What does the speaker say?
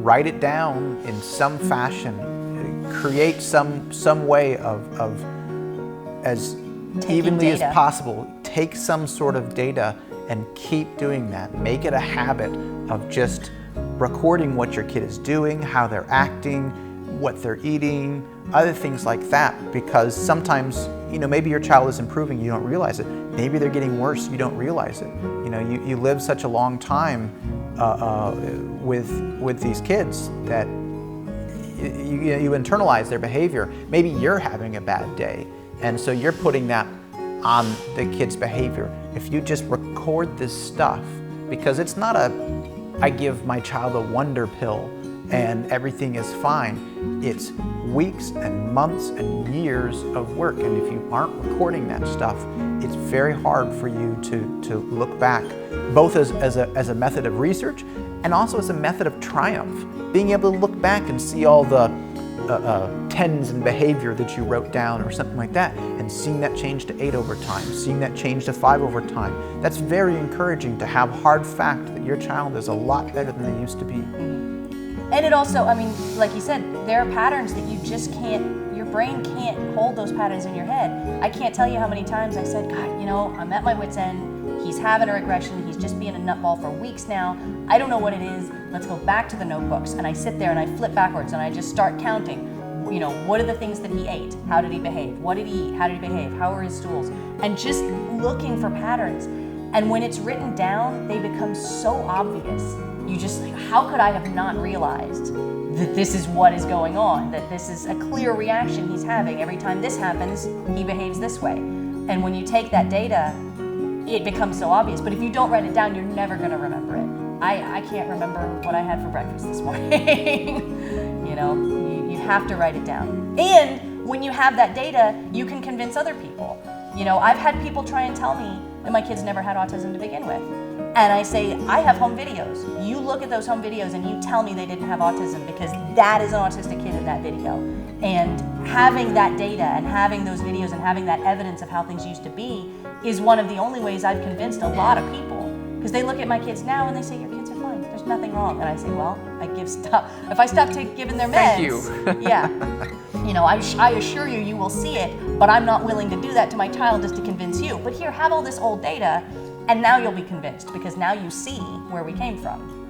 write it down in some fashion, create some way of as Taking evenly data. as possible, take some sort of data and keep doing that. Make it a habit of just recording what your kid is doing, how they're acting, what they're eating, other things like that, because sometimes, maybe your child is improving, you don't realize it. Maybe they're getting worse, you don't realize it. You live such a long time with these kids that you internalize their behavior. Maybe you're having a bad day, and so you're putting that on the kid's behavior. If you just record this stuff, because it's not I give my child a wonder pill and everything is fine. It's weeks and months and years of work, and if you aren't recording that stuff, it's very hard for you to look back, both as a method of research and also as a method of triumph. Being able to look back and see all the 10s in behavior that you wrote down or something like that, and seeing that change to 8 over time, seeing that change to 5 over time. That's very encouraging to have hard fact that your child is a lot better than they used to be. And it also, like you said, there are patterns that you just can't, your brain can't hold those patterns in your head. I can't tell you how many times I said, God, I'm at my wit's end. He's having a regression. He's just being a nutball for weeks now. I don't know what it is. Let's go back to the notebooks. And I sit there and I flip backwards and I just start counting. What are the things that he ate? How did he behave? What did he eat? How did he behave? How were his stools? And just looking for patterns. And when it's written down, they become so obvious. You just, how could I have not realized that this is what is going on? That this is a clear reaction he's having. Every time this happens, he behaves this way. And when you take that data, it becomes so obvious. But if you don't write it down, you're never going to remember it. I can't remember what I had for breakfast this morning. You have to write it down. And when you have that data, you can convince other people. I've had people try and tell me that my kids never had autism to begin with. And I say, I have home videos. You look at those home videos and you tell me they didn't have autism, because that is an autistic kid in that video. And having that data and having those videos and having that evidence of how things used to be is one of the only ways I've convinced a lot of people. Because they look at my kids now and they say, your kids are fine, there's nothing wrong. And I say, well, if I stop giving their meds, Thank you. yeah. I assure you, you will see it, but I'm not willing to do that to my child just to convince you. But here, have all this old data, and now you'll be convinced, because now you see where we came from.